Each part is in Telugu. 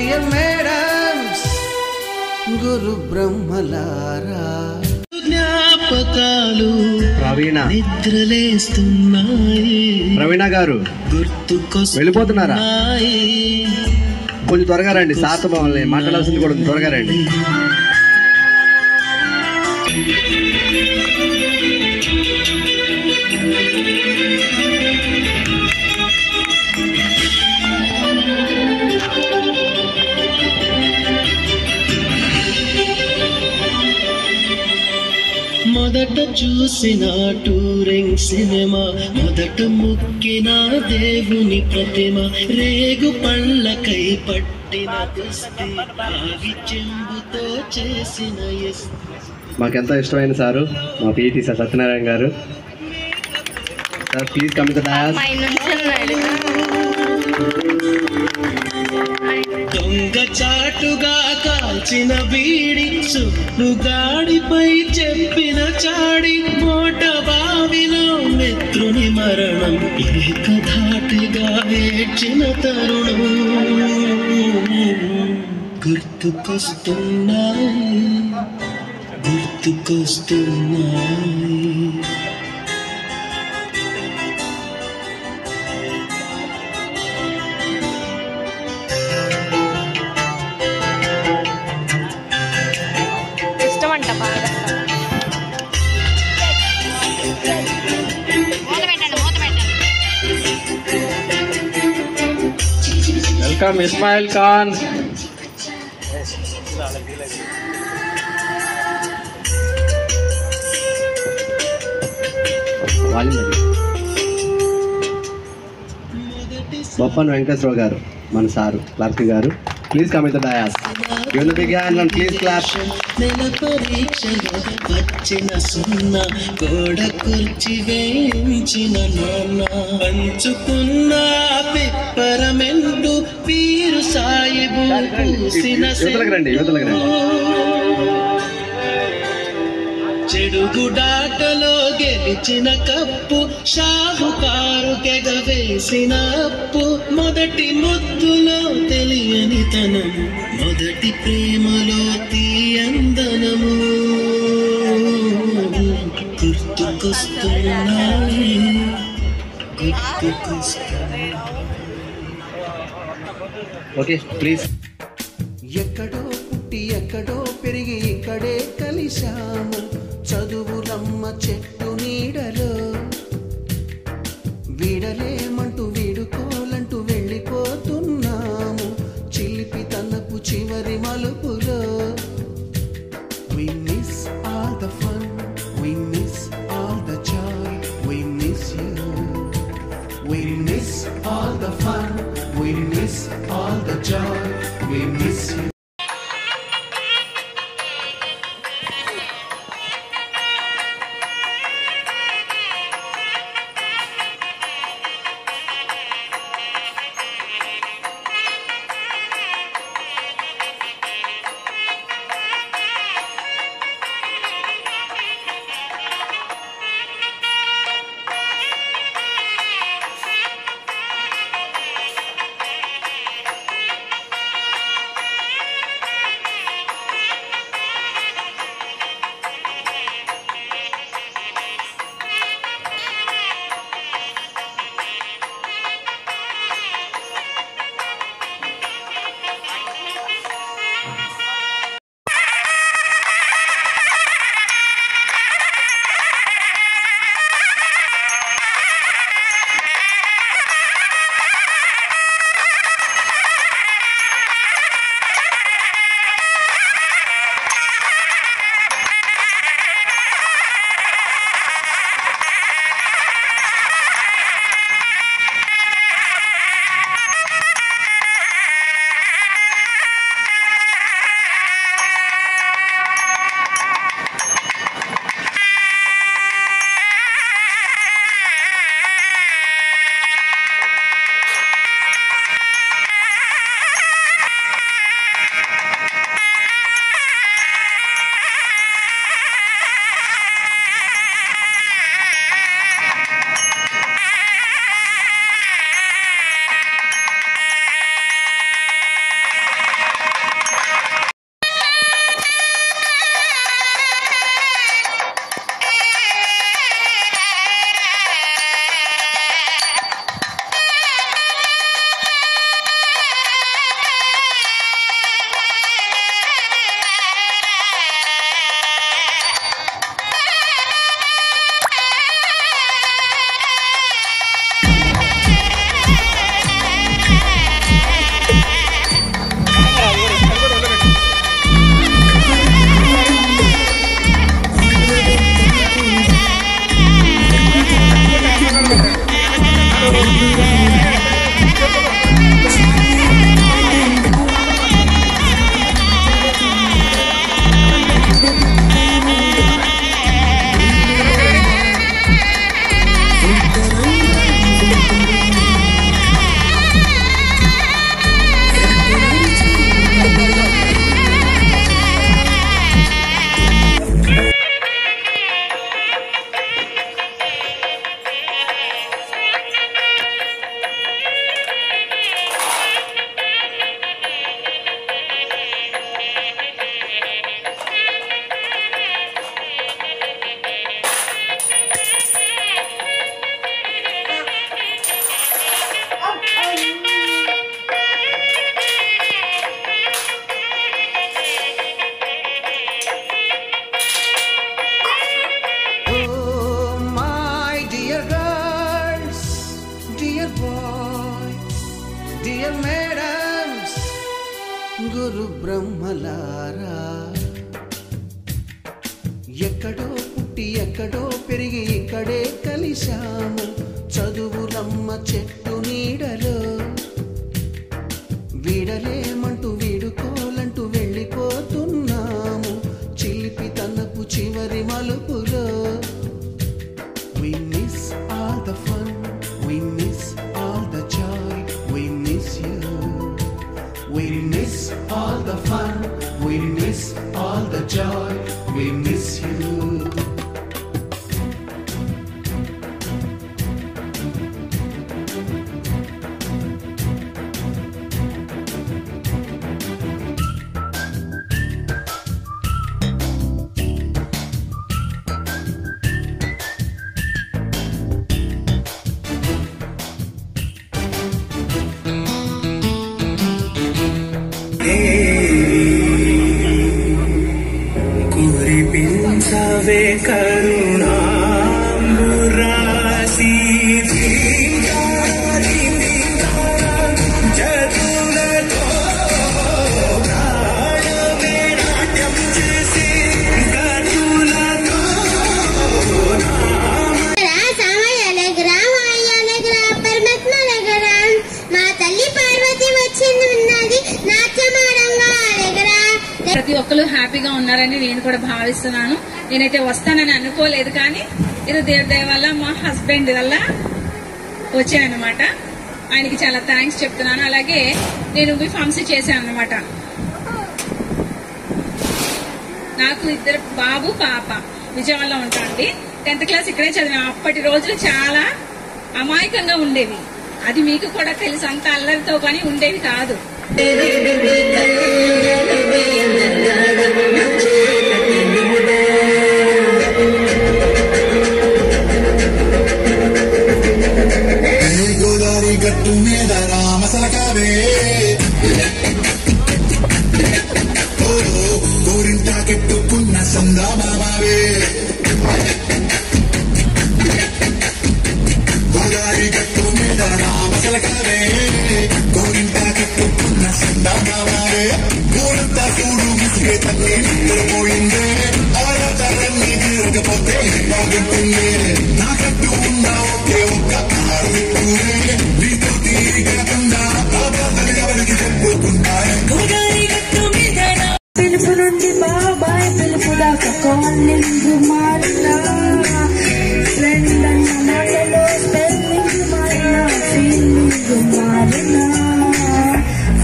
డియర్ మేడమ్స్ గురు బ్రహ్మలారా జ్ఞాపకాలు ప్రవీణ నిద్రలేస్తున్నాయి. ప్రవీణ గారు వెళ్ళిపోతున్నారా? కొంచెం త్వరగా రండి, సార్తో మమ్మల్ని మాట్లాడాల్సింది కూడా త్వరగా రండి. మొదట చూసిన టూరింగ్ సినిమా, మొదట ముక్కిన దేవుని ప్రతిమ, రేగు పళ్ళకై పట్టిన కుస్తీ, ఆగి చెంబుతో చేసిన మాకెంతో ఇష్టమైన సారు మా పీటీ సార్ సత్యనారాయణ గారు. Sir please come to the dais. దొంగ చాటుగా కాల్చిన బీడి, సుట్టుగాడిపై చెప్పిన చాడి, మోట బావిలో మిత్రుని మరణం, ఏకధాటిగా ఏడ్చిన తరుణం గుర్తుకొస్తున్నాయి, గుర్తుకొస్తున్నాయి. వెల్కమ్ ఇస్మాయిల్ ఖాన్. బొప్పన్ వెంకటేశ్వరరావు గారు మన సారు క్లర్క్ గారు. Please come to the dais. Give the big hand and please clap. నెల పరీక్షలో వచ్చిన సున్నా, గోడ కుర్చి వేయించిన నాన్న, పంచుకున్న పిప్పరమెంటు, పీరు సాయిబు పూసిన చెడుగుడాటలో గెలిచిన కప్పు, షాహుకారు కెగవేసిన అప్పు, మొదటి ముద్దులో తెలియని తనం, మొదటి ప్రేమలో తీయందనము గుర్తుకొస్తున్నాయి, గుర్తుకొస్తున్నాయి. Okay please. ఎక్కడో పుట్టి ఎక్కడో పెరిగి ఇక్కడే కలిశాము, చదువులమ్మ చెట్టు నీడలో, వీడలేమంటూ వీడుకోలంటూ వెళ్ళిపోతున్నాము, చిలిపి తనపు చివరి మలుపులో. We miss all the fun, we miss all the joy, we miss you. We miss all the fun, we miss all the joy, we miss you. Dear madams, గురు బ్రహ్మలారా, ఎక్కడో పుట్టి ఎక్కడో పెరిగి ఇక్కడే కలిశాము. చదువులమ్మ చెట్టు నీడలో వీడలేమంటూ వీడుకోలంటూ వెళ్ళిపోతున్నాము. చిలిపి తనపు చివరి మలుపులో we miss all the fun, we miss all the joy, we miss you. We miss all the fun, we miss all the joy, we miss you. కురిపించవే కరుణాంబురాశి జతులతో ప్రాణమే నాట్యం చేసి గతులతో మా తల్లి పార్వతి వచ్చింది ఉన్నది నాట్యమాడంగా ప్రతి ఒక్కరు హ్యాపీగా ఉన్నారని నేను కూడా భావిస్తున్నాను. నేనైతే వస్తానని అనుకోలేదు, కానీ ఇది దేవుడి దయ వల్ల మా హస్బెండ్ వల్ల వచ్చానమాట. ఆయనకి చాలా థ్యాంక్స్ చెప్తున్నాను. అలాగే నేను ఫార్మసీ చేశాను అనమాట. నాకు 2 బాబు పాప విజయవాడలో ఉంటాండి. 10th క్లాస్ ఇక్కడే చదివాను. అప్పటి రోజులు చాలా అమాయకంగా ఉండేవి. అది మీకు కూడా తెలుసు, అంత అల్లరితో కానీ ఉండేవి కాదు. గోదావరి గట్టు మీద రామసలకావే గోరింట కెట్టుకున్న సందామావే గోదావరి గట్టు మీద రామసలకావే గోరింట కెట్టుకున్న సందామావే గోరంతా చూడు ముసుగే తల్లి నిద్రపోయిందే ఆరాధనన్నీ తీరకపోతే బాగుంటుంది నా కట్టు ఉన్న ఒకే ఒక్క నీతో తీరకుండా ఎవరికి చెప్పుకుంటారు. పిలుపు నుండి బాబాయ్ పిలుపు దాకా కాలింగ్ మారినా, ఫ్రెండ్ అన్న మాటలో స్పెల్లింగ్ మారినా, ఫీలింగ్ మారినా,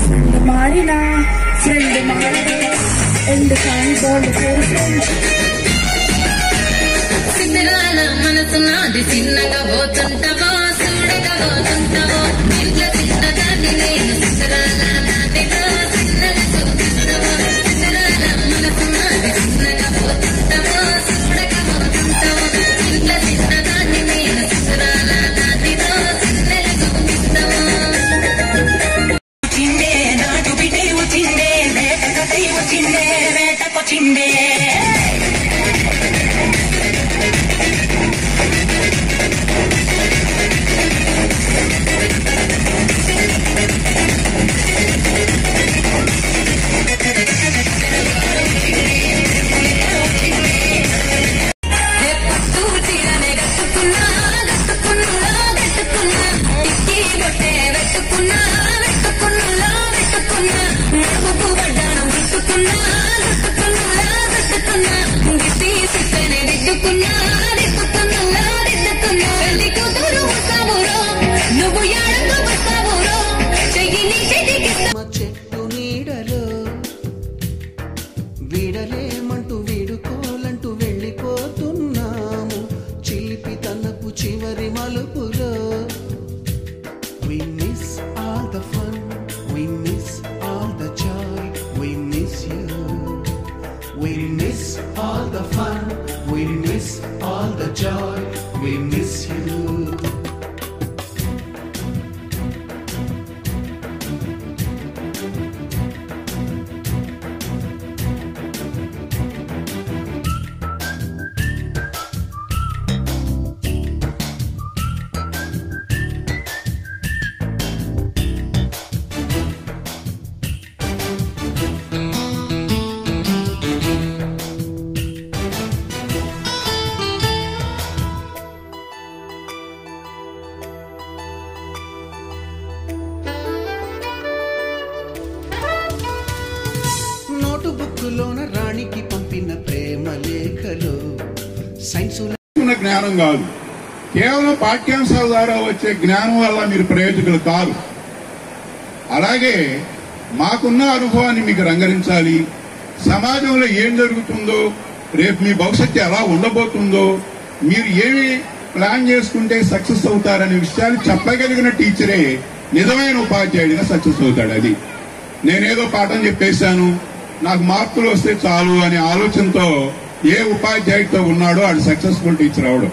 ఫ్రెండ్ మారినా ఎందుకని బోల్డ్ ఫ్రెండ్స్ సిద్ధరాల మనసు నాది చిన్నగా పోతుంటావో చూడగా పోతుంటావో ఇంట్లో చిన్నదాన్ని నేను సిద్ధరాల నాటిలో చిన్నగా చూపిస్తావో సిద్ధరాల మనసు నాది చిన్నగా పోతుంటావో చూడగా పోతుంటావో ఇంట్లో చిన్నదాన్ని నేను సిద్ధరాల నాటిలో చిన్నగా చూపిస్తావో వచ్చిందే నాటు బిడ్డే వచ్చిందే వేటకై వచ్చిందే వేటకొచ్చిందే బుక్కులోన రాణికి పంపిన ప్రేమ లేఖలు సైన్సులో జ్ఞానం కాదు, కేవలం పాఠ్యాంశాల ద్వారా వచ్చే జ్ఞానం వల్ల మీరు ప్రయోజకులు కాదు. అలాగే మాకున్న అనుభవాన్ని మీకు రంగరించాలి. సమాజంలో ఏం జరుగుతుందో, రేపు మీ భవిష్యత్తు ఎలా ఉండబోతుందో, మీరు ఏమి ప్లాన్ చేసుకుంటే సక్సెస్ అవుతారనే విషయాలు చెప్పగలిగిన టీచరే నిజమైన ఉపాధ్యాయుడిగా సక్సెస్ అవుతాడు. అది నేనేదో పాఠం చెప్పేశాను, నాకు మార్కులు వస్తే చాలు అనే ఆలోచనతో ఏ ఉపాధ్యాయుడితో ఉన్నాడో ఆడు సక్సెస్ఫుల్ టీచర్ అవడం.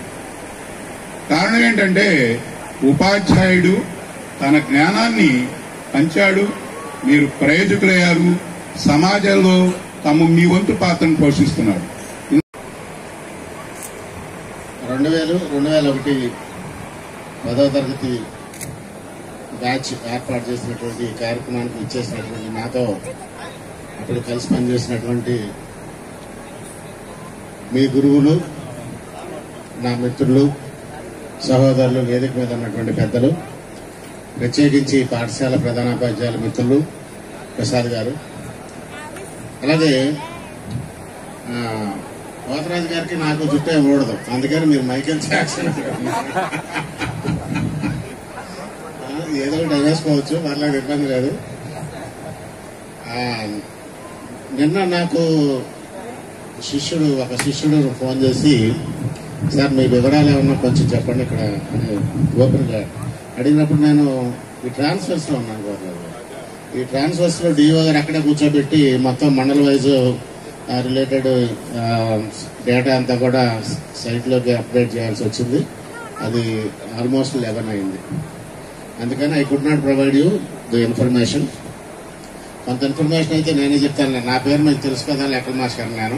కారణం ఏంటంటే ఉపాధ్యాయుడు తన జ్ఞానాన్ని పంచాడు, మీరు ప్రయోజకులయ్యారు, సమాజంలో మీ వంతు పాత్రను పోషిస్తున్నారు. 2001 10వ తరగతి బ్యాచ్ ఏర్పాటు చేసినటువంటి కార్యక్రమానికి ఇచ్చేసినటువంటి నాతో అప్పుడు కలిసి పనిచేసినటువంటి మీ గురువులు, నా మిత్రులు, సహోదరులు, వేదిక మీద ఉన్నటువంటి పెద్దలు, ప్రత్యేకించి పాఠశాల ప్రధానోపాధ్యాయుల మిత్రులు ప్రసాద్ గారు, అలాగే పోతరాజు గారికి నాకు చుట్టే ఊడదు, అందుకని మీరు మైకేల్ జాక్సన్ ఏదో ఒకటి వేసుకోవచ్చు, పర్లేదు, ఇబ్బంది లేదు. నిన్న నాకు ఒక శిష్యుడు ఫోన్ చేసి, సార్ మీ వివరాలు ఏమన్నా కొంచెం చెప్పండి ఇక్కడ అని ఓపెన్గా అడిగినప్పుడు, నేను ఈ ట్రాన్స్ఫర్స్లో ఉన్నాను గవర్నర్. ఈ ట్రాన్స్ఫర్స్లో డిఓ గారు అక్కడే కూర్చోబెట్టి మొత్తం మండల వైజ్ రిలేటెడ్ డేటా అంతా కూడా సైట్లోకి అప్డేట్ చేయాల్సి వచ్చింది. అది ఆల్మోస్ట్ 11 అయింది. అందుకని I could not provide you the information. కొంత ఇన్ఫర్మేషన్ అయితే నేనే చెప్తాను. నా పేరు మీకు తెలుసు కదా, లెక్కల మాస్టర్. నేను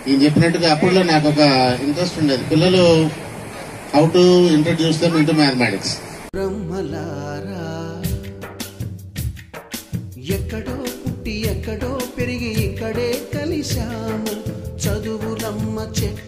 ఈయన చెప్పినట్టుగా అప్పుడులో నాకు ఒక ఇంట్రెస్ట్ ఉండేది, పిల్లలు how to introduce them into mathematics. బ్రహ్మలారా ఎక్కడో పుట్టి ఎక్కడో పెరిగి ఇక్కడే కలిశాము, చదువులమ్మ చెట్టు